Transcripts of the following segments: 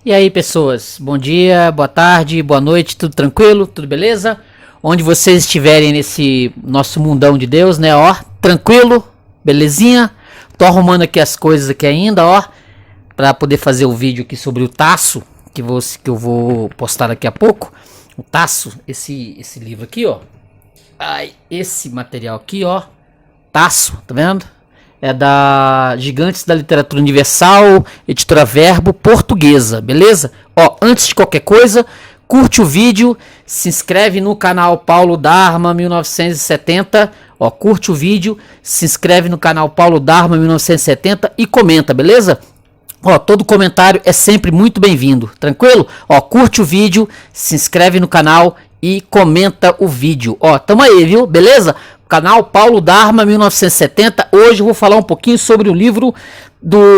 E aí, pessoas, bom dia, boa tarde, boa noite, tudo tranquilo, tudo beleza? Onde vocês estiverem nesse nosso mundão de Deus, né, ó, tranquilo, belezinha? Tô arrumando aqui as coisas aqui ainda, ó, pra poder fazer o vídeo aqui sobre o Tasso, que eu vou postar daqui a pouco. O Tasso, esse livro aqui, ó, esse material aqui, ó, Tasso, tá vendo? É da Gigantes da Literatura Universal, editora Verbo, portuguesa, beleza? Ó, antes de qualquer coisa, curte o vídeo, se inscreve no canal Paulo Dharma 1970, ó, curte o vídeo, se inscreve no canal Paulo Dharma 1970 e comenta, beleza? Ó, todo comentário é sempre muito bem-vindo, tranquilo? Ó, curte o vídeo, se inscreve no canal e comenta o vídeo. Ó, tamo aí, viu? Beleza? Canal Paulo Dharma 1970. Hoje eu vou falar um pouquinho sobre o livro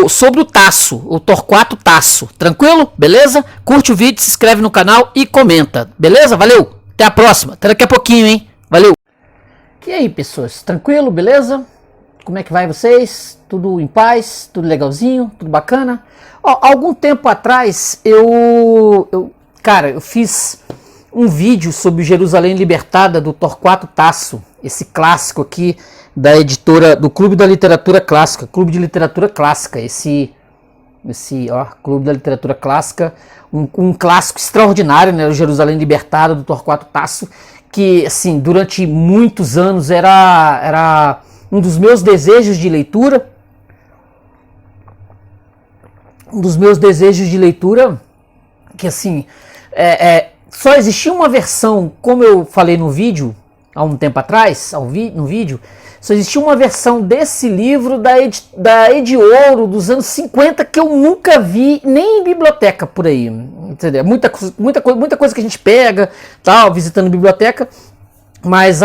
sobre o Tasso, o Torquato Tasso. Tranquilo? Beleza? Curte o vídeo, se inscreve no canal e comenta. Beleza? Valeu! Até a próxima. Até daqui a pouquinho, hein? Valeu! E aí, pessoas? Tranquilo? Beleza? Como é que vai vocês? Tudo em paz? Tudo legalzinho? Tudo bacana? Ó, algum tempo atrás eu fiz um vídeo sobre Jerusalém Libertada do Torquato Tasso, esse clássico aqui da editora do Clube da Literatura Clássica, Clube de Literatura Clássica, Clube da Literatura Clássica, um clássico extraordinário, né, o Jerusalém Libertada do Torquato Tasso, que assim, durante muitos anos era um dos meus desejos de leitura, que assim, só existia uma versão, como eu falei no vídeo, há um tempo atrás, no vídeo, só existia uma versão desse livro da Ediouro dos anos 50 que eu nunca vi nem em biblioteca por aí, entendeu? Muita coisa que a gente pega, tal, visitando biblioteca, mas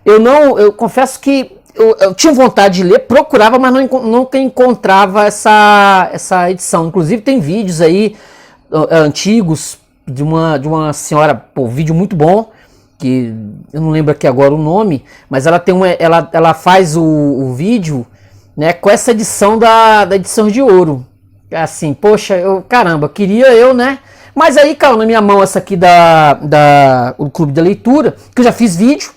eu confesso que eu tinha vontade de ler, procurava, mas nunca encontrava essa edição. Inclusive tem vídeos aí antigos de uma senhora, pô, vídeo muito bom, que eu não lembro aqui agora o nome, mas ela tem ela faz o vídeo, né, com essa edição da edição de ouro. Assim, poxa, caramba, queria eu, né? Mas aí caiu na minha mão essa aqui o Clube da Leitura, que eu já fiz vídeo,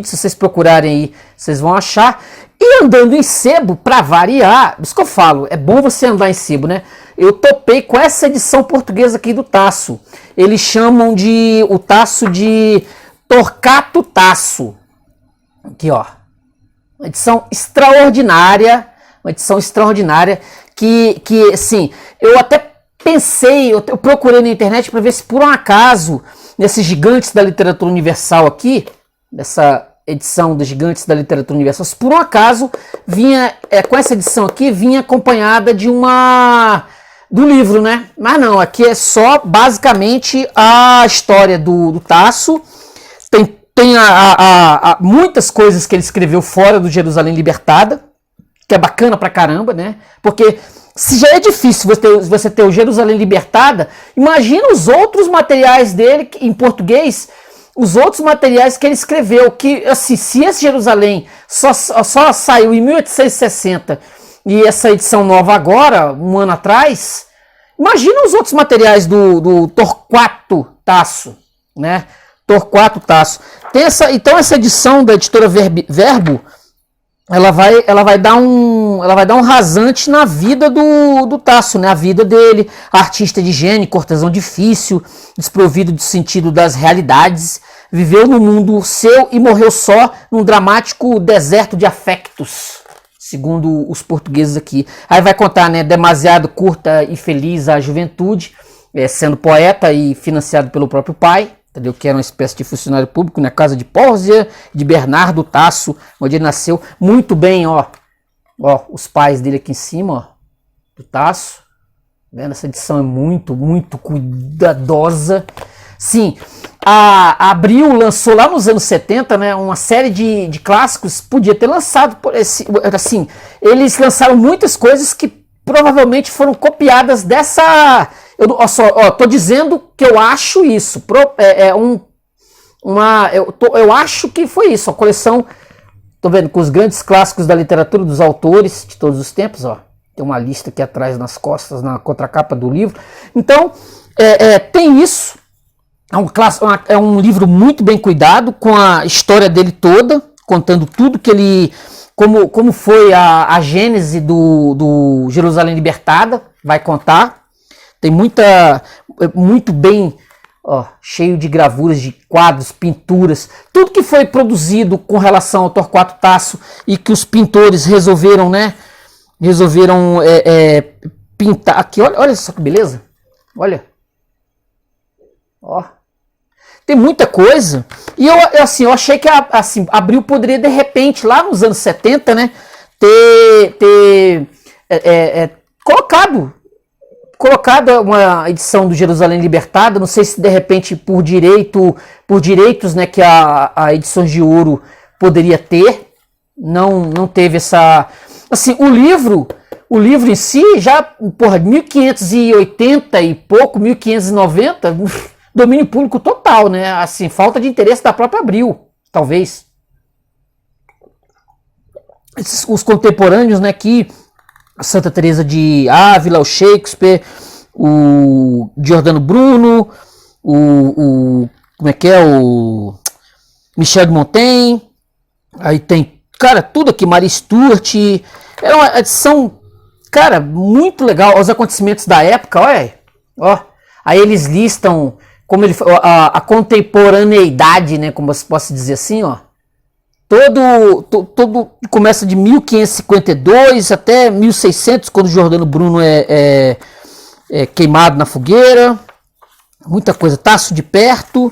se vocês procurarem aí, vocês vão achar. E andando em sebo, pra variar, isso que eu falo, é bom você andar em sebo, né? Eu topei com essa edição portuguesa aqui do Tasso. Eles chamam o Tasso de Torquato Tasso. Aqui, ó. Uma edição extraordinária. Que assim, eu até pensei, eu procurei na internet para ver se por um acaso, nesses Gigantes da Literatura Universal aqui, dessa edição dos Gigantes da Literatura Universal, se por um acaso vinha, com essa edição aqui, vinha acompanhada do livro, né? Mas não, aqui é só basicamente a história do Tasso. Tem muitas coisas que ele escreveu fora do Jerusalém Libertada, que é bacana pra caramba, né? Porque se já é difícil você ter o Jerusalém Libertada, imagina os outros materiais dele em português, os outros materiais que ele escreveu, que assim, se esse Jerusalém só saiu em 1860 e essa edição nova agora, um ano atrás, imagina os outros materiais do Torquato Tasso, né? Torquato Tasso. Então essa edição da editora Verbo, ela vai dar um rasante na vida do Tasso, né? A vida dele, artista de gênio, cortesão difícil, desprovido do sentido das realidades, viveu no mundo seu e morreu só num dramático deserto de afectos, segundo os portugueses aqui. Aí vai contar, né? Demasiado curta e feliz a juventude, sendo poeta e financiado pelo próprio pai, entendeu? Que era uma espécie de funcionário público na casa de Pórzia de Bernardo Tasso, onde ele nasceu. Muito bem, ó, os pais dele aqui em cima, ó, do Tasso. Vendo? Essa edição é muito, muito cuidadosa. Sim, a Abril lançou lá nos anos 70, né, uma série de clássicos, podia ter lançado, assim, eles lançaram muitas coisas que provavelmente foram copiadas dessa... tô dizendo que eu acho isso, eu acho que foi isso, a coleção, tô vendo, com os grandes clássicos da literatura, dos autores de todos os tempos, ó, Tem uma lista aqui atrás nas costas, na contracapa do livro. Então, tem isso. É um livro muito bem cuidado, com a história dele toda, contando tudo que ele... Como foi a gênese do Jerusalém Libertada, vai contar. Tem muito bem, cheio de gravuras, de quadros, pinturas, tudo que foi produzido com relação ao Torquato Tasso e que os pintores resolveram, né? Pintar. Aqui, olha só que beleza. Olha. Ó. Tem muita coisa. E eu achei que assim, Abril poderia, de repente, lá nos anos 70, né, ter colocado uma edição do Jerusalém Libertada. Não sei se, de repente, por direitos, né, que a Edições de Ouro poderia ter. Não teve essa... Assim, o livro em si, já, 1580 e pouco, 1590... domínio público total, né? Assim, falta de interesse da própria Abril, talvez. Os contemporâneos, né? Que a Santa Teresa de Ávila, o Shakespeare, o Giordano Bruno, o Michel de Montaigne. Aí tem, cara, tudo aqui, Maria Stuart. Era uma edição, cara, muito legal. Os acontecimentos da época, olha, ó. Aí eles listam como a contemporaneidade, né, como se possa dizer assim, ó. Todo começa de 1552 até 1600, quando o Giordano Bruno é queimado na fogueira. Muita coisa, Tasso de Perto.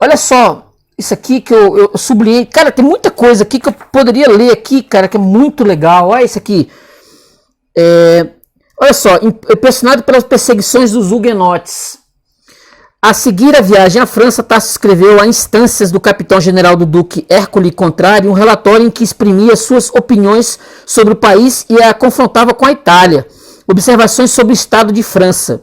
Olha só, isso aqui que eu sublinhei. Cara, tem muita coisa aqui que eu poderia ler aqui, cara, que é muito legal. Olha isso aqui. Olha só, impressionado pelas perseguições dos huguenotes. A seguir a viagem à França, Tasso escreveu a instâncias do capitão-general do duque Hércules Contrari um relatório em que exprimia suas opiniões sobre o país e a confrontava com a Itália. Observações sobre o estado de França.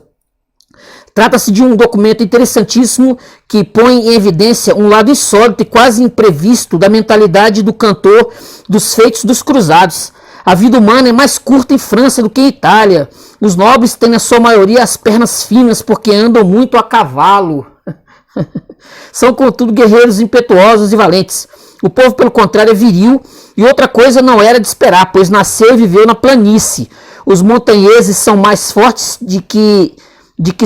Trata-se de um documento interessantíssimo que põe em evidência um lado insólito e quase imprevisto da mentalidade do cantor dos feitos dos cruzados. A vida humana é mais curta em França do que em Itália. Os nobres têm na sua maioria as pernas finas porque andam muito a cavalo. São, contudo, guerreiros impetuosos e valentes. O povo, pelo contrário, é viril, e outra coisa não era de esperar, pois nasceu e viveu na planície. Os montanheses são mais fortes de que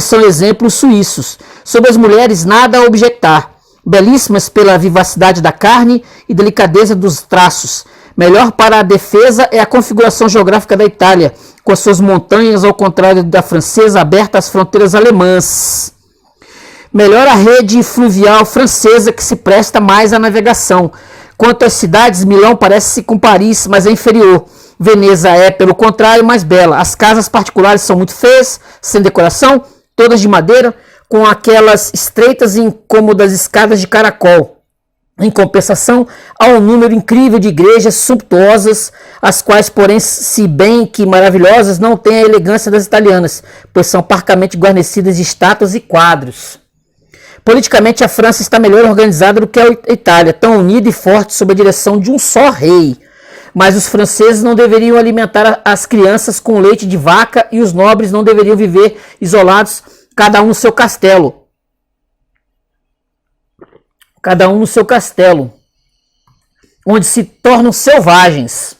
são exemplos suíços. Sobre as mulheres, nada a objectar. Belíssimas pela vivacidade da carne e delicadeza dos traços. Melhor para a defesa é a configuração geográfica da Itália, com as suas montanhas, ao contrário da francesa, aberta às fronteiras alemãs. Melhor a rede fluvial francesa, que se presta mais à navegação. Quanto às cidades, Milão parece-se com Paris, mas é inferior. Veneza é, pelo contrário, mais bela. As casas particulares são muito feias, sem decoração, todas de madeira, com aquelas estreitas e incômodas escadas de caracol. Em compensação, há um número incrível de igrejas sumptuosas, as quais, porém, se bem que maravilhosas, não têm a elegância das italianas, pois são parcamente guarnecidas de estátuas e quadros. Politicamente, a França está melhor organizada do que a Itália, tão unida e forte sob a direção de um só rei. Mas os franceses não deveriam alimentar as crianças com leite de vaca e os nobres não deveriam viver isolados, cada um no seu castelo. Cada um no seu castelo, onde se tornam selvagens.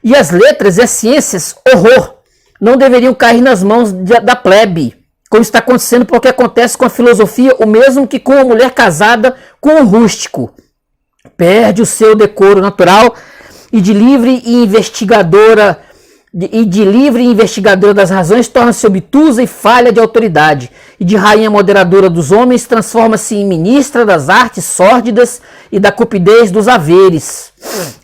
E as letras e as ciências, horror, não deveriam cair nas mãos da plebe, como está acontecendo, porque acontece com a filosofia o mesmo que com a mulher casada com um rústico. Perde o seu decoro natural e de livre e investigadora das razões torna-se obtusa e falha de autoridade, e de rainha moderadora dos homens transforma-se em ministra das artes sórdidas e da cupidez dos haveres.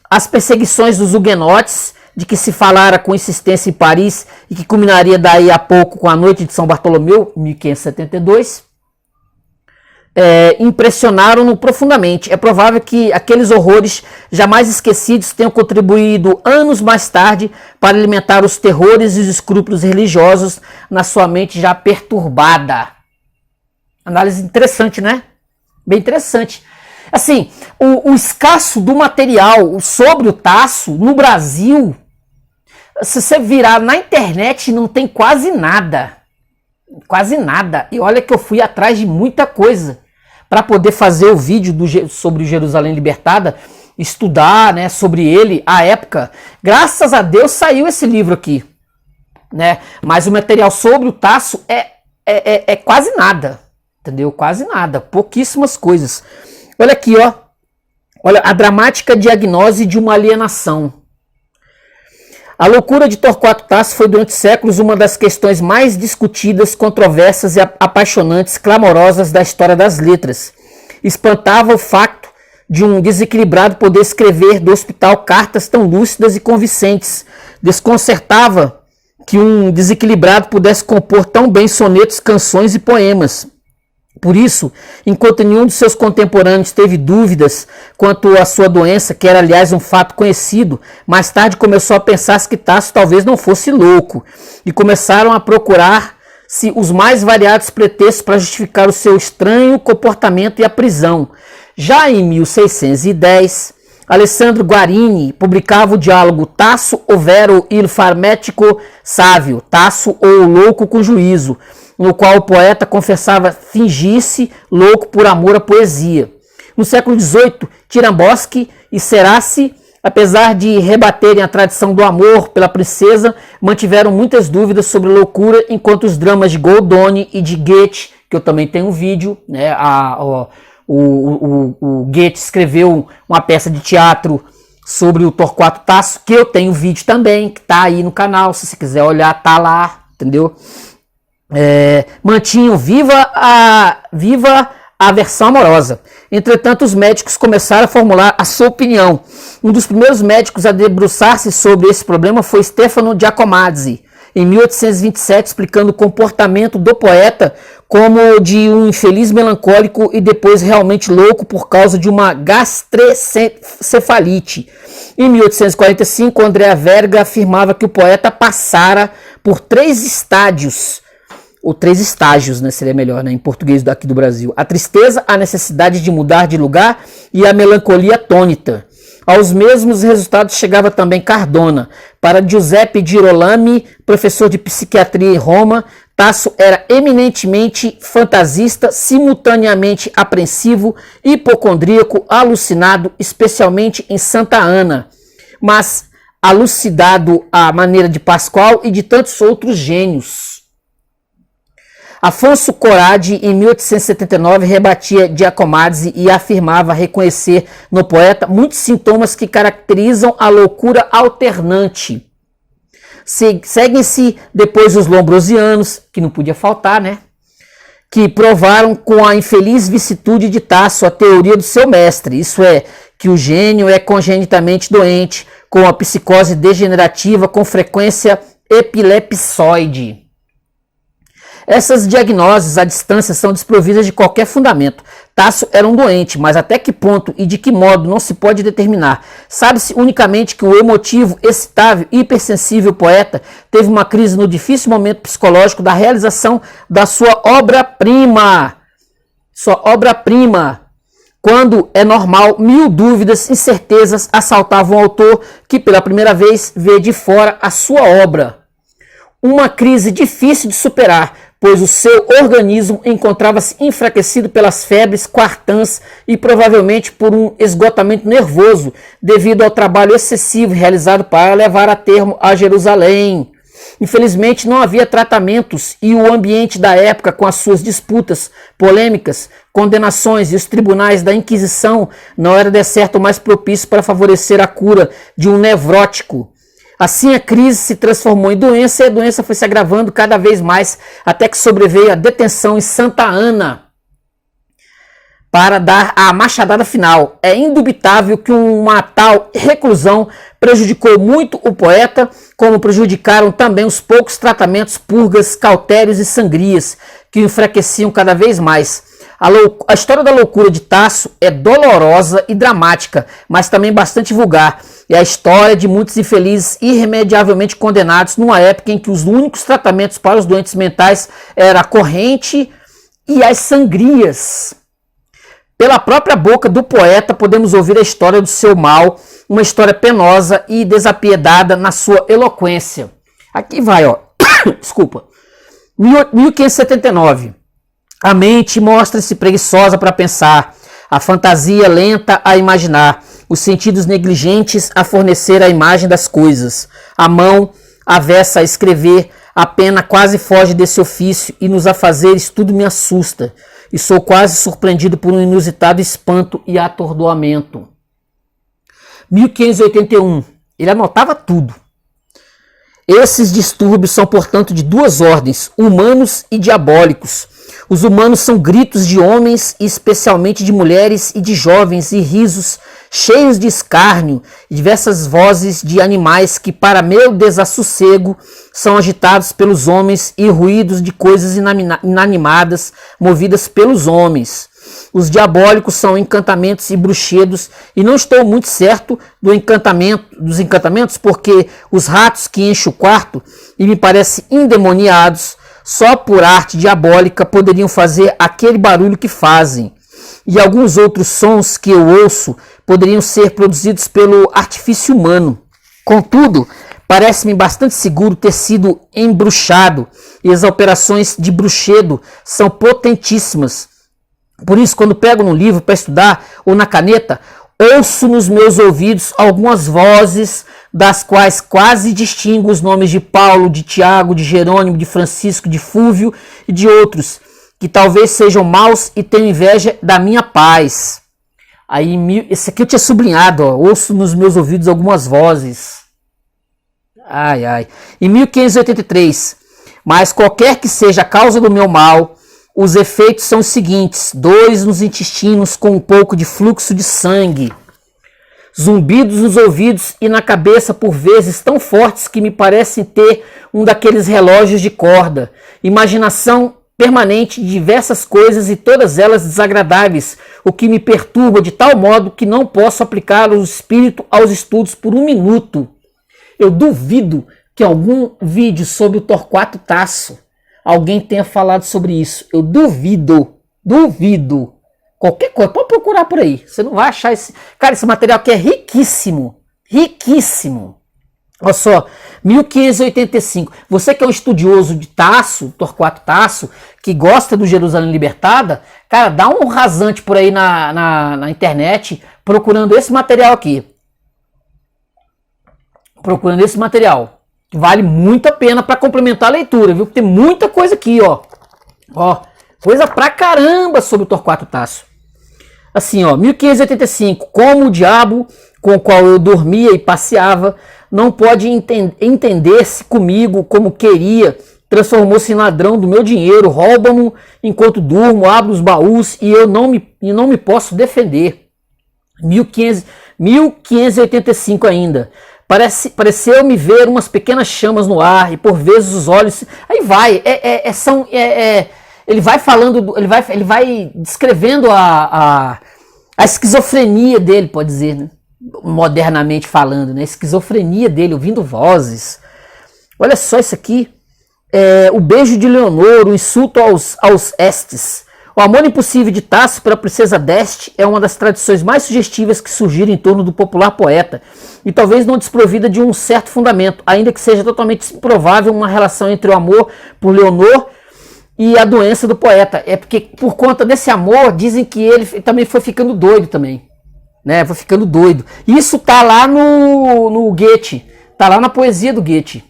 As perseguições dos huguenotes, de que se falara com insistência em Paris e que culminaria daí a pouco com a noite de São Bartolomeu, 1572, impressionaram-no profundamente. É provável que aqueles horrores jamais esquecidos tenham contribuído anos mais tarde para alimentar os terrores e os escrúpulos religiosos na sua mente já perturbada. Análise interessante, né? Bem interessante. Assim, o escasso do material sobre o Tasso no Brasil, Se você virar na internet, não tem quase nada. Quase nada. E olha que eu fui atrás de muita coisa para poder fazer o vídeo sobre Jerusalém Libertada, estudar, né, sobre ele, a época. Graças a Deus saiu esse livro aqui, né? Mas o material sobre o Tasso é quase nada, entendeu? Quase nada, pouquíssimas coisas. Olha aqui, ó. Olha, a dramática diagnose de uma alienação. A loucura de Torquato Tasso foi durante séculos uma das questões mais discutidas, controversas e apaixonantes, clamorosas da história das letras. Espantava o facto de um desequilibrado poder escrever do hospital cartas tão lúcidas e convincentes. Desconcertava que um desequilibrado pudesse compor tão bem sonetos, canções e poemas. Por isso, enquanto nenhum de seus contemporâneos teve dúvidas quanto à sua doença, que era aliás um fato conhecido, mais tarde começou a pensar que Tasso talvez não fosse louco, e começaram a procurar-se os mais variados pretextos para justificar o seu estranho comportamento e a prisão. Já em 1610, Alessandro Guarini publicava o diálogo Tasso, ovvero il farmetico savio, Tasso ou louco com juízo, no qual o poeta confessava fingir-se louco por amor à poesia. No século XVIII, Tiramboschi e Serassi, apesar de rebaterem a tradição do amor pela princesa, mantiveram muitas dúvidas sobre loucura, enquanto os dramas de Goldoni e de Goethe, que eu também tenho um vídeo, né, o Goethe escreveu uma peça de teatro sobre o Torquato Tasso, que eu tenho vídeo também, que tá aí no canal, se você quiser olhar, tá lá, entendeu? Mantinham viva a versão amorosa. Entretanto, os médicos começaram a formular a sua opinião. Um dos primeiros médicos a debruçar-se sobre esse problema foi Stefano Giacomazzi, em 1827, explicando o comportamento do poeta como de um infeliz melancólico e depois realmente louco por causa de uma gastrocefalite. Em 1845, Andrea Verga afirmava que o poeta passara por 3 estágios, ou 3 estágios, né, seria melhor, né, em português daqui do Brasil: a tristeza, a necessidade de mudar de lugar e a melancolia atônita. Aos mesmos resultados chegava também Cardona. Para Giuseppe Girolami, professor de psiquiatria em Roma, Tasso era eminentemente fantasista, simultaneamente apreensivo, hipocondríaco, alucinado, especialmente em Santa Ana, mas alucidado à maneira de Pascoal e de tantos outros gênios. Afonso Corradi, em 1879, rebatia Giacomazzi e afirmava reconhecer no poeta muitos sintomas que caracterizam a loucura alternante. Seguem-se depois os lombrosianos, que não podia faltar, né? Que provaram com a infeliz vicissitude de Tasso a teoria do seu mestre, isso é, que o gênio é congenitamente doente, com a psicose degenerativa com frequência epilepsoide. Essas diagnoses à distância são desprovidas de qualquer fundamento. Tasso era um doente, mas até que ponto e de que modo não se pode determinar. Sabe-se unicamente que o emotivo, excitável e hipersensível poeta teve uma crise no difícil momento psicológico da realização da sua obra-prima. Quando é normal, 1000 dúvidas, incertezas assaltavam o autor que pela primeira vez vê de fora a sua obra. Uma crise difícil de superar, pois o seu organismo encontrava-se enfraquecido pelas febres quartãs e provavelmente por um esgotamento nervoso devido ao trabalho excessivo realizado para levar a termo a Jerusalém. Infelizmente não havia tratamentos e o ambiente da época, com as suas disputas, polêmicas, condenações e os tribunais da Inquisição, não era de certo o mais propício para favorecer a cura de um nevrótico. Assim a crise se transformou em doença e a doença foi se agravando cada vez mais até que sobreveio a detenção em Santa Ana para dar a machadada final. É indubitável que uma tal reclusão prejudicou muito o poeta, como prejudicaram também os poucos tratamentos, purgas, cautérios e sangrias que o enfraqueciam cada vez mais. A história da loucura de Tasso é dolorosa e dramática, mas também bastante vulgar. É a história de muitos infelizes irremediavelmente condenados numa época em que os únicos tratamentos para os doentes mentais eram a corrente e as sangrias. Pela própria boca do poeta podemos ouvir a história do seu mal uma história penosa e desapiedada na sua eloquência. Aqui vai, ó. Desculpa. 1579. A mente mostra-se preguiçosa para pensar, a fantasia lenta a imaginar, os sentidos negligentes a fornecer a imagem das coisas, a mão avessa a escrever, a pena quase foge desse ofício e nos afazeres tudo me assusta, e sou quase surpreendido por um inusitado espanto e atordoamento. 1581. Ele anotava tudo. Esses distúrbios são, portanto, de duas ordens, humanos e diabólicos. Os humanos são gritos de homens, e especialmente de mulheres e de jovens, e risos cheios de escárnio, e diversas vozes de animais que, para meu desassossego, são agitados pelos homens, e ruídos de coisas inanimadas, movidas pelos homens. Os diabólicos são encantamentos e bruxedos, e não estou muito certo dos encantamentos, porque os ratos que enchem o quarto, e me parecem endemoniados, só por arte diabólica poderiam fazer aquele barulho que fazem. E alguns outros sons que eu ouço poderiam ser produzidos pelo artifício humano. Contudo, parece-me bastante seguro ter sido embruxado, e as operações de bruxedo são potentíssimas. Por isso, quando pego no livro para estudar ou na caneta, ouço nos meus ouvidos algumas vozes das quais quase distingo os nomes de Paulo, de Tiago, de Jerônimo, de Francisco, de Fúvio e de outros, que talvez sejam maus e tenham inveja da minha paz. Aí, esse aqui eu tinha sublinhado, ó, ouço nos meus ouvidos algumas vozes. Ai, ai. Em 1583, mas qualquer que seja a causa do meu mal, os efeitos são os seguintes: dores nos intestinos com um pouco de fluxo de sangue, zumbidos nos ouvidos e na cabeça por vezes tão fortes que me parecem ter um daqueles relógios de corda, imaginação permanente de diversas coisas e todas elas desagradáveis, o que me perturba de tal modo que não posso aplicar o espírito aos estudos por um minuto. Eu duvido que algum vídeo sobre o Torquato Tasso alguém tenha falado sobre isso. Eu duvido. Qualquer coisa, pode procurar por aí. Você não vai achar esse... Cara, esse material aqui é riquíssimo. Riquíssimo. Olha só, 1585. Você que é um estudioso de Tasso, Torquato Tasso, que gosta do Jerusalém Libertada, cara, dá um rasante por aí na internet procurando esse material aqui. Procurando esse material. Vale muito a pena para complementar a leitura, viu? Tem muita coisa aqui, ó. Ó, coisa pra caramba sobre o Torquato Tasso. Assim, ó, 1585. Como o diabo com o qual eu dormia e passeava não pode entender-se comigo como queria, transformou-se em ladrão do meu dinheiro, rouba-mo enquanto durmo, abre os baús e eu não me posso defender. 1585 ainda. Pareceu-me ver umas pequenas chamas no ar e por vezes os olhos... Aí vai, ele vai falando, ele vai descrevendo a esquizofrenia dele, pode dizer, né? Modernamente falando, né? A esquizofrenia dele, ouvindo vozes. Olha só isso aqui, o beijo de Leonor, o insulto aos Estes. O amor impossível de Tasso pela princesa d'Este é uma das tradições mais sugestivas que surgiram em torno do popular poeta, e talvez não desprovida de um certo fundamento, ainda que seja totalmente improvável uma relação entre o amor por Leonor e a doença do poeta. É porque por conta desse amor, dizem que ele também foi ficando doido também, né? Foi ficando doido. Isso tá lá no Goethe, tá lá na poesia do Goethe,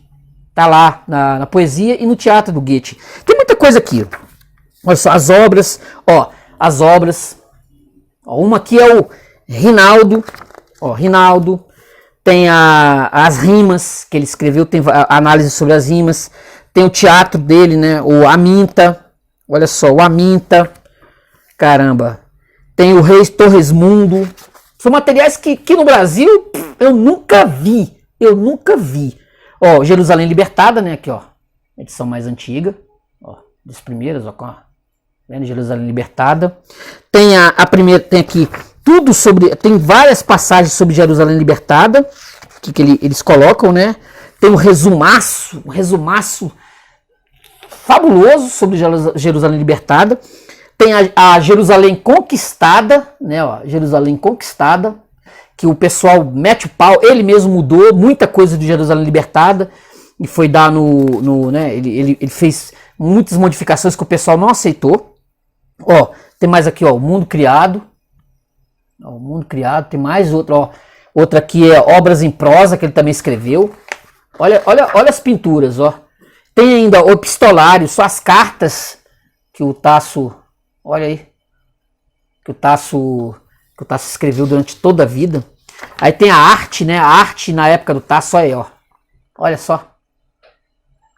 tá lá na poesia e no teatro do Goethe. Tem muita coisa aqui. Olha só, as obras. Ó, uma aqui é o Rinaldo. Ó, Rinaldo. Tem as rimas que ele escreveu, tem a análise sobre as rimas. Tem o teatro dele, né? O Aminta. Olha só, o Aminta. Caramba. Tem o Rei Torresmundo. São materiais que no Brasil eu nunca vi. Ó, Jerusalém Libertada, né? Aqui, ó. Edição mais antiga. Ó, das primeiras, ó. Vendo Jerusalém Libertada. Tem a primeira, tem aqui tudo sobre, tem várias passagens sobre Jerusalém Libertada que eles colocam, né? Tem um resumaço fabuloso sobre Jerusalém Libertada. Tem a Jerusalém Conquistada, né? Ó, Jerusalém Conquistada, que o pessoal mete o pau, ele mesmo mudou muita coisa do Jerusalém Libertada e foi dar né, ele fez muitas modificações que o pessoal não aceitou. Ó, tem mais aqui, ó, o Mundo Criado. Ó, o Mundo Criado, tem mais outra, ó. Outra aqui é Obras em Prosa, que ele também escreveu. Olha as pinturas, ó. Tem ainda o Epistolário, só as cartas que o Tasso, olha aí, que o Tasso escreveu durante toda a vida. Aí tem a arte, né? A arte na época do Tasso, olha aí, ó. Olha só.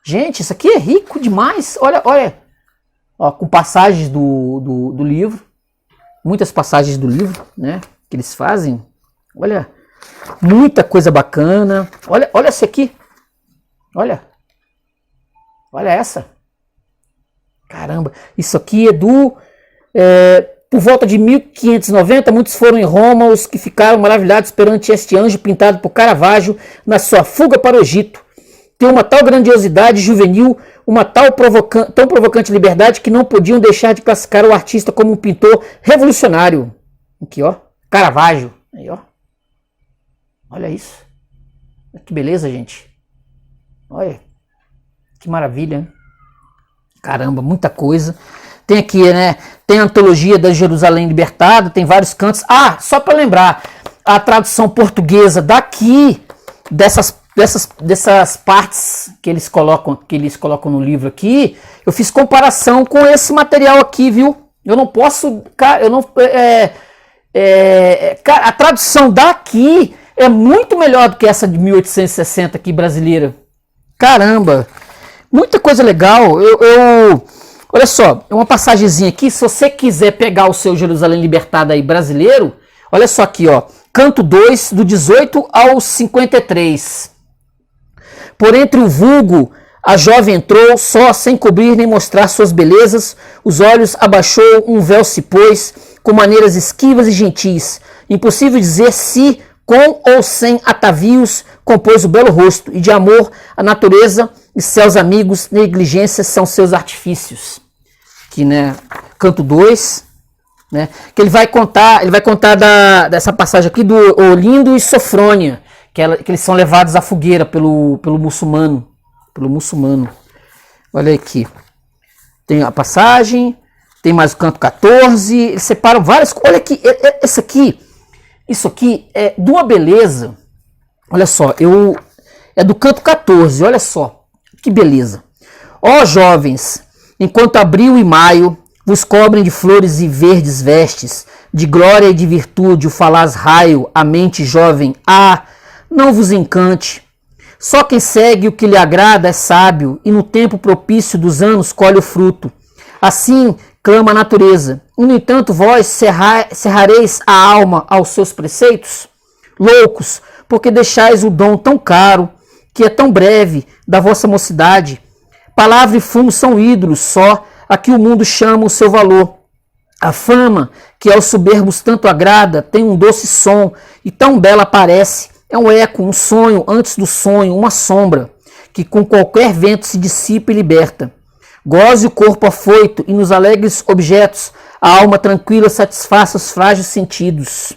Gente, isso aqui é rico demais. Olha. Ó, com passagens do livro. Muitas passagens do livro, né? Que eles fazem. Olha. Muita coisa bacana. Olha essa aqui. Olha essa. Caramba. Isso aqui é por volta de 1590, muitos foram em Roma os que ficaram maravilhados perante este anjo pintado por Caravaggio na sua fuga para o Egito. Tem uma tal grandiosidade juvenil, uma tão provocante liberdade que não podiam deixar de classificar o artista como um pintor revolucionário. Aqui, ó. Caravaggio. Aí, ó. Olha isso. Que beleza, gente. Olha. Que maravilha, hein? Caramba, muita coisa. Tem aqui, né? Tem a antologia da Jerusalém Libertada, tem vários cantos. Ah, só para lembrar, a tradução portuguesa daqui, dessas partes que eles colocam no livro aqui, eu fiz comparação com esse material aqui, viu? Eu não posso, cara, a tradução daqui é muito melhor do que essa de 1860 aqui brasileira. Caramba, muita coisa legal. Olha só, uma passagemzinha aqui, se você quiser pegar o seu Jerusalém Libertada aí brasileiro, olha só aqui, ó, canto 2, do 18 ao 53. Por entre o vulgo, a jovem entrou, só, sem cobrir nem mostrar suas belezas, os olhos abaixou, um véu se pôs, com maneiras esquivas e gentis. Impossível dizer se, com ou sem atavios, compôs o belo rosto, e de amor a natureza e seus amigos, negligências são seus artifícios. Aqui, né, canto 2, né, que ele vai contar dessa passagem aqui do Olindo e Sofrônia, que eles são levados à fogueira pelo muçulmano. Olha aqui. Tem a passagem, tem mais o canto 14, eles separam várias coisas. Olha aqui, isso aqui é de uma beleza. Olha só, é do canto 14, olha só, que beleza. Ó jovens, enquanto abril e maio vos cobrem de flores e verdes vestes, de glória e de virtude o falaz raio, a mente jovem, não vos encante. Só quem segue o que lhe agrada é sábio, e no tempo propício dos anos colhe o fruto. Assim clama a natureza. E, no entanto, vós cerrareis a alma aos seus preceitos? Loucos, porque deixais o dom tão caro, que é tão breve, da vossa mocidade. Palavra e fumo são ídolos só, a que o mundo chama o seu valor. A fama, que aos soberbos tanto agrada, tem um doce som, e tão bela parece. É um eco, um sonho antes do sonho, uma sombra, que com qualquer vento se dissipa e liberta. Goze o corpo afoito, e nos alegres objetos, a alma tranquila satisfaça os frágeis sentidos.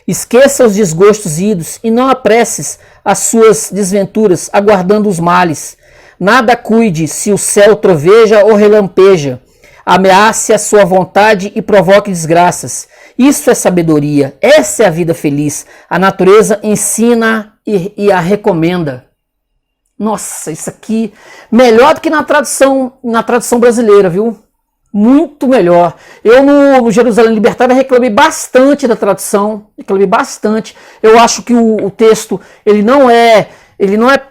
Esqueça os desgostos idos, e não apresses as suas desventuras, aguardando os males. Nada cuide se o céu troveja ou relampeja. Ameace a sua vontade e provoque desgraças. Isso é sabedoria, essa é a vida feliz. A natureza ensina e a recomenda. Nossa, isso aqui melhor do que na tradução brasileira, viu? Muito melhor. Eu no Jerusalém Libertada reclamei bastante da tradução, Eu acho que o texto ele não é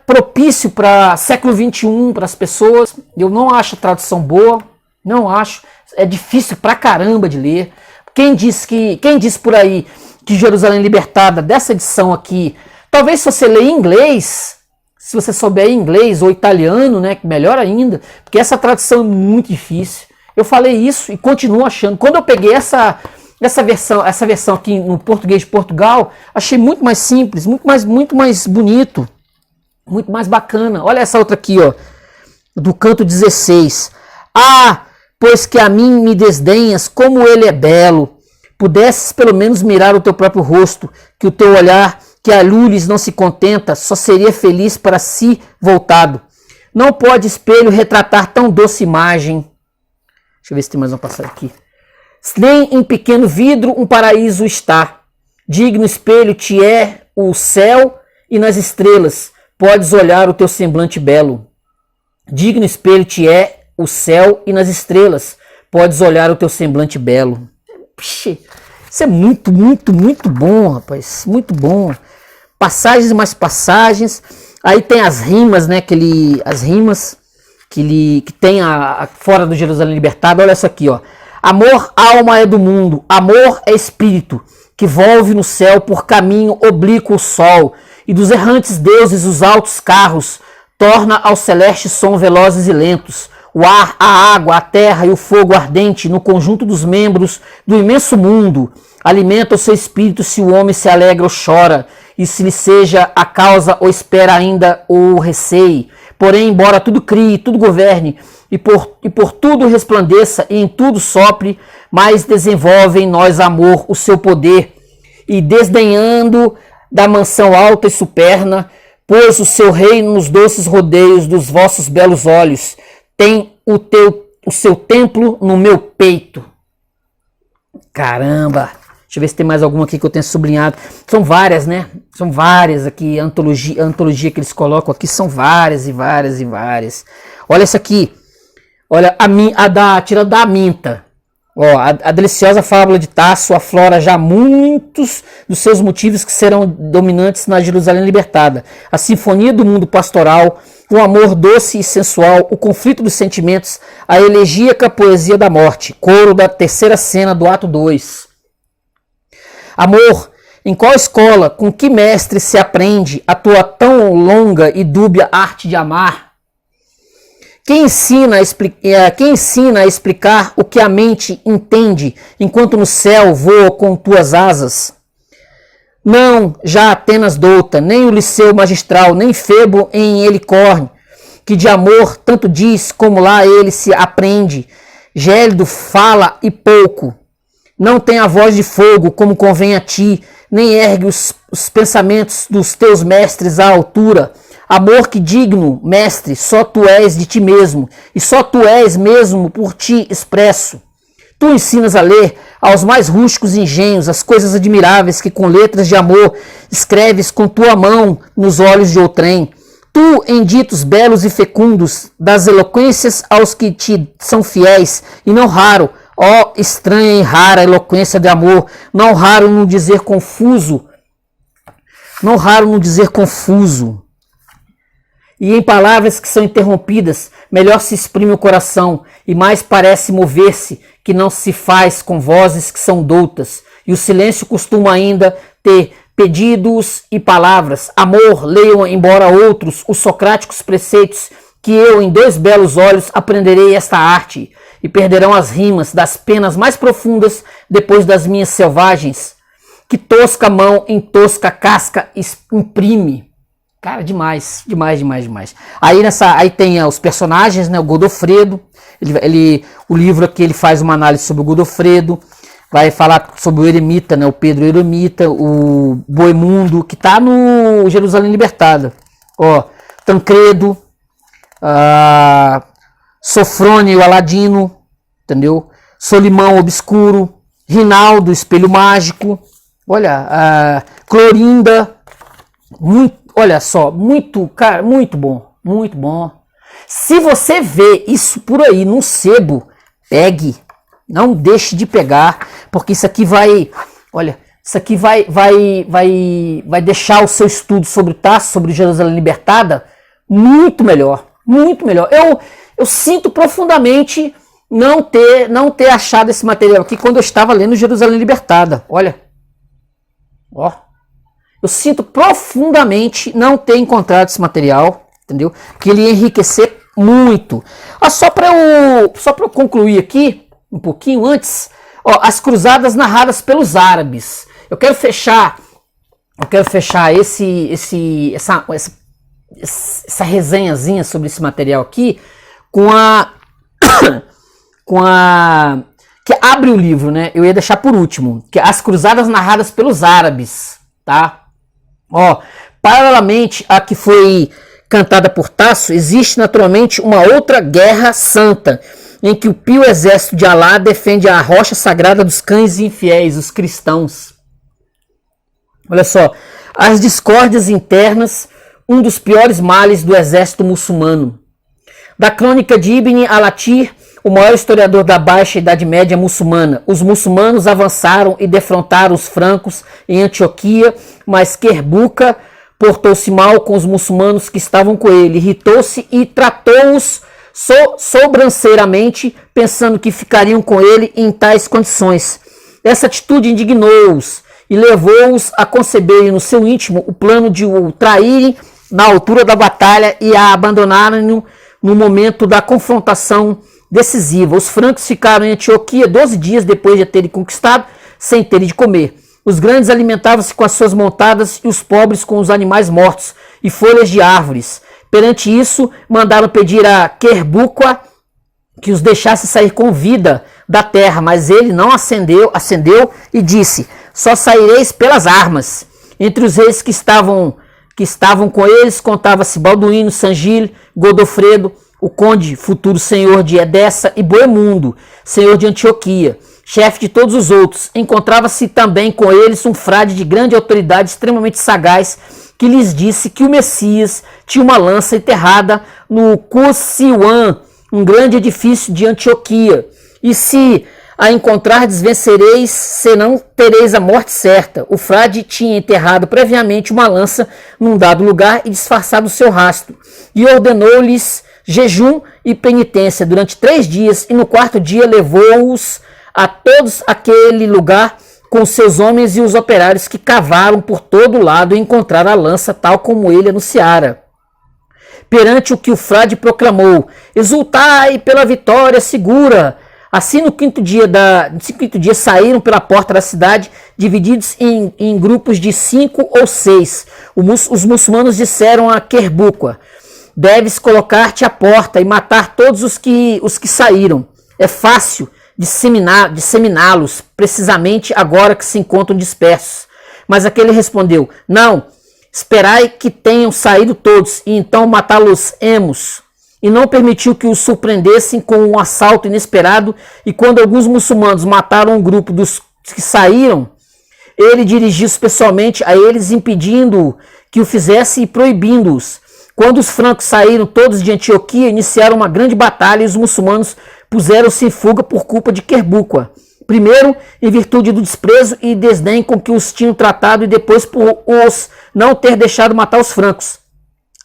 propício para século XXI, para as pessoas. Eu não acho a tradução boa, não acho. É difícil pra caramba de ler. Quem diz por aí que Jerusalém Libertada, dessa edição aqui, talvez se você ler em inglês, se você souber inglês ou italiano, né, melhor ainda, porque essa tradução é muito difícil. Eu falei isso e continuo achando. Quando eu peguei essa versão aqui no português de Portugal, achei muito mais simples, muito mais bonito, muito mais bacana. Olha essa outra aqui, ó, do canto 16. Pois que a mim me desdenhas, como ele é belo. pudesses pelo menos mirar o teu próprio rosto, que o teu olhar, que a lures não se contenta, só seria feliz para si voltado. Não pode espelho retratar tão doce imagem. Deixa eu ver se tem mais uma passagem aqui. Nem em pequeno vidro um paraíso está. Digno espelho te é o céu e nas estrelas podes olhar o teu semblante belo. Digno espelho te é o céu e nas estrelas podes olhar o teu semblante belo. Puxa, isso é muito, muito, muito bom, rapaz. Muito bom. Passagens e mais passagens. Aí tem as rimas, né? As rimas que tem fora do Jerusalém Libertado. Olha isso aqui, ó. Amor, alma é do mundo. Amor é espírito que volve no céu por caminho oblíquo o sol. E dos errantes deuses os altos carros torna ao celeste som velozes e lentos. O ar, a água, a terra e o fogo ardente no conjunto dos membros do imenso mundo alimenta o seu espírito se o homem se alegra ou chora, e se lhe seja a causa ou espera ainda ou receie. Porém, embora tudo crie, tudo governe, e por tudo resplandeça e em tudo sopre, mas desenvolve em nós amor o seu poder, e desdenhando da mansão alta e superna, pôs o seu reino nos doces rodeios dos vossos belos olhos, tem o seu templo no meu peito. Caramba! Deixa eu ver se tem mais alguma aqui que eu tenha sublinhado. São várias, né? São várias aqui. A antologia que eles colocam aqui são várias e várias e várias. Olha essa aqui. Olha, tirando da Aminta. Ó, a deliciosa fábula de Tasso aflora já muitos dos seus motivos que serão dominantes na Jerusalém libertada. A sinfonia do mundo pastoral, o amor doce e sensual, o conflito dos sentimentos, a elegíaca poesia da morte, coro da terceira cena do ato 2. Amor, em qual escola, com que mestre se aprende a tua tão longa e dúbia arte de amar? Quem ensina a explicar o que a mente entende, enquanto no céu voa com tuas asas? Não, já Atenas douta, nem o Liceu magistral, nem Febo em Helicorne, que de amor tanto diz como lá ele se aprende. Gélido fala e pouco. Não tem a voz de fogo como convém a ti, nem ergue os pensamentos dos teus mestres à altura. Amor que digno, mestre, só tu és de ti mesmo, e só tu és mesmo por ti expresso. Tu ensinas a ler aos mais rústicos engenhos as coisas admiráveis que com letras de amor escreves com tua mão nos olhos de outrem. Tu, em ditos belos e fecundos, das eloquências aos que te são fiéis, e não raro, ó estranha e rara eloquência de amor, não raro no dizer confuso, E em palavras que são interrompidas, melhor se exprime o coração, e mais parece mover-se, que não se faz com vozes que são doutas, e o silêncio costuma ainda ter pedidos e palavras. Amor, leiam embora outros os socráticos preceitos, que eu em 2 belos olhos aprenderei esta arte, e perderão as rimas das penas mais profundas depois das minhas selvagens, que tosca mão em tosca casca imprime. Cara, demais. Aí tem os personagens, né? O Godofredo. O livro aqui ele faz uma análise sobre o Godofredo. Vai falar sobre o eremita, né? O Pedro Eremita, o Boemundo, que está no Jerusalém Libertada. Ó, Tancredo, Sofrônio, o Aladino, entendeu? Solimão Obscuro, Rinaldo, Espelho Mágico. Olha, Clorinda, olha só, cara, muito bom. Se você vê isso por aí num sebo, pegue, não deixe de pegar, porque isso aqui vai deixar o seu estudo sobre Tasso, sobre Jerusalém Libertada, muito melhor. Eu sinto profundamente não ter achado esse material aqui quando eu estava lendo Jerusalém Libertada. Olha, ó. Eu sinto profundamente não ter encontrado esse material, entendeu? Que ele ia enriquecer muito. Só para eu concluir aqui, um pouquinho antes, ó, as cruzadas narradas pelos árabes. Eu quero fechar essa resenhazinha sobre esse material aqui com que abre o livro, né? Eu ia deixar por último, que é As Cruzadas Narradas pelos Árabes, tá? Ó, paralelamente à que foi cantada por Tasso, existe naturalmente uma outra guerra santa, em que o pio exército de Alá defende a rocha sagrada dos cães infiéis, os cristãos. Olha só, as discórdias internas, um dos piores males do exército muçulmano. Da crônica de Ibn al-Athir, o maior historiador da Baixa Idade Média muçulmana, os muçulmanos avançaram e defrontaram os francos em Antioquia, mas Kerbuka portou-se mal com os muçulmanos que estavam com ele, irritou-se e tratou-os sobranceiramente, pensando que ficariam com ele em tais condições. Essa atitude indignou-os e levou-os a conceberem no seu íntimo o plano de o traírem na altura da batalha e a abandonarem no momento da confrontação decisiva. Os francos ficaram em Antioquia 12 dias depois de terem conquistado, sem terem de comer. Os grandes alimentavam-se com as suas montadas e os pobres com os animais mortos e folhas de árvores. Perante isso, mandaram pedir a Kerbuka que os deixasse sair com vida da terra, mas ele não acendeu e disse: só saireis pelas armas. Entre os reis que estavam com eles contava-se Balduíno, Sangil, Godofredo, o conde, futuro senhor de Edessa, e Boemundo, senhor de Antioquia, chefe de todos os outros. Encontrava-se também com eles um frade de grande autoridade, extremamente sagaz, que lhes disse que o Messias tinha uma lança enterrada no Cusiwan, um grande edifício de Antioquia. E se a encontrardes, vencereis, senão tereis a morte certa. O frade tinha enterrado previamente uma lança num dado lugar e disfarçado o seu rastro. E ordenou-lhes jejum e penitência durante 3 dias, e no 4º dia levou-os a todos aquele lugar com seus homens e os operários, que cavaram por todo lado e encontraram a lança tal como ele anunciara. Perante o que o frade proclamou: exultai pela vitória segura. Assim, no quinto dia saíram pela porta da cidade, divididos em grupos de 5 ou 6. Os muçulmanos disseram a Kerbuka: deves colocar-te à porta e matar todos os que saíram. É fácil disseminá-los, precisamente agora que se encontram dispersos. Mas aquele respondeu: não, esperai que tenham saído todos, e então matá-los-emos. E não permitiu que os surpreendessem com um assalto inesperado, e quando alguns muçulmanos mataram um grupo dos que saíram, ele dirigiu-se pessoalmente a eles, impedindo que o fizesse e proibindo-os. Quando os francos saíram todos de Antioquia, iniciaram uma grande batalha, e os muçulmanos puseram-se em fuga por culpa de Kerbuka. Primeiro, em virtude do desprezo e desdém com que os tinham tratado, e depois por os não ter deixado matar os francos.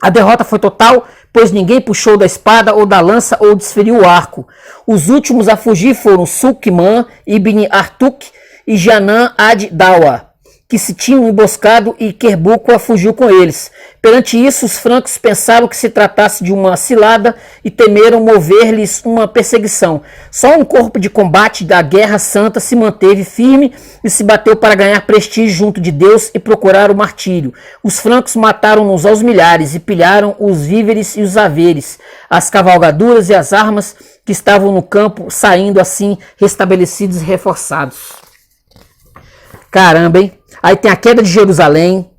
A derrota foi total, pois ninguém puxou da espada ou da lança ou desferiu o arco. Os últimos a fugir foram Sukman ibn Artuk e Janan ad-Dawa, que se tinham emboscado, e Kerbuka fugiu com eles. Perante isso, os francos pensaram que se tratasse de uma cilada e temeram mover-lhes uma perseguição. Só um corpo de combate da Guerra Santa se manteve firme e se bateu para ganhar prestígio junto de Deus e procurar o martírio. Os francos mataram-nos aos milhares e pilharam os víveres e os haveres, as cavalgaduras e as armas que estavam no campo, saindo assim restabelecidos e reforçados. Caramba, hein? Aí tem a queda de Jerusalém,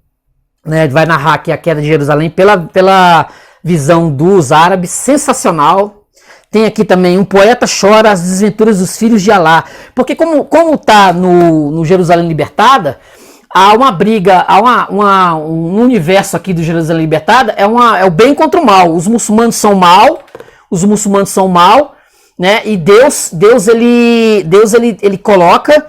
né? Vai narrar aqui a queda de Jerusalém pela visão dos árabes, sensacional. Tem aqui também: um poeta chora as desventuras dos filhos de Alá. Porque como tá no Jerusalém Libertada, há uma briga, há um universo aqui do Jerusalém Libertada, é o bem contra o mal. Os muçulmanos são mal, né? E Deus ele coloca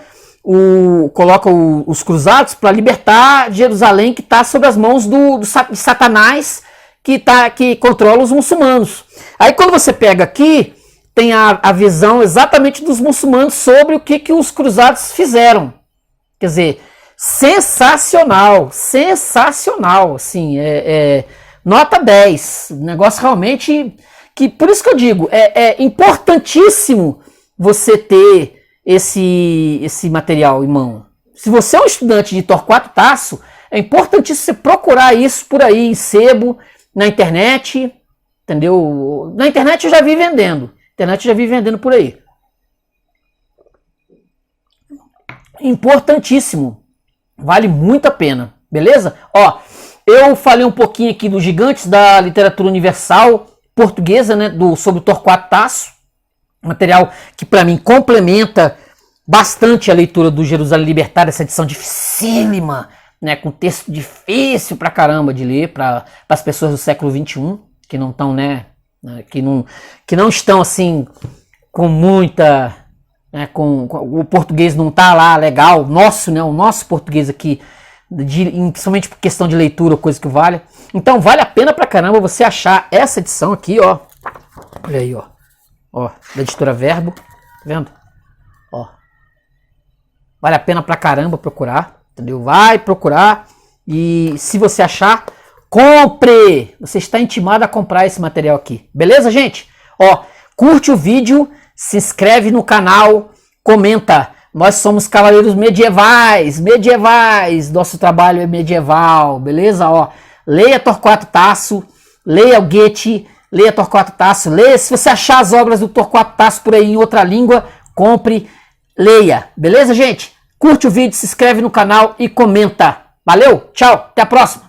os cruzados para libertar Jerusalém, que está sob as mãos de Satanás, que controla os muçulmanos. Aí quando você pega aqui, tem a visão exatamente dos muçulmanos sobre o que os cruzados fizeram. Quer dizer, sensacional, assim, nota 10. Negócio realmente que, por isso que eu digo, é importantíssimo você ter esse material em mão. Se você é um estudante de Torquato Tasso, é importantíssimo você procurar isso por aí, em sebo, na internet, entendeu? Na internet eu já vi vendendo. Por aí. importantíssimo. Vale muito a pena, beleza? Ó, eu falei um pouquinho aqui dos gigantes da literatura universal portuguesa, né, sobre o Torquato Tasso, material que para mim complementa bastante a leitura do Jerusalém Libertário, essa edição dificílima, né, com texto difícil pra caramba de ler para as pessoas do século XXI, que não estão, né, que não estão assim com muita, né, com o português não tá lá legal, nosso, né, o nosso português aqui, principalmente por questão de leitura, coisa que vale. Então vale a pena pra caramba você achar essa edição aqui, ó. Olha aí, ó. Ó, da editora Verbo, tá vendo? Ó. Vale a pena pra caramba procurar, entendeu? Vai procurar e se você achar, compre! Você está intimado a comprar esse material aqui. Beleza, gente? Ó, curte o vídeo, se inscreve no canal, comenta. Nós somos cavaleiros medievais, nosso trabalho é medieval, beleza? Ó, leia Torquato Tasso, leia o Goethe, leia Torquato Tasso, leia, se você achar as obras do Torquato Tasso por aí em outra língua, compre, leia, beleza, gente? Curte o vídeo, se inscreve no canal e comenta. Valeu, tchau, até a próxima!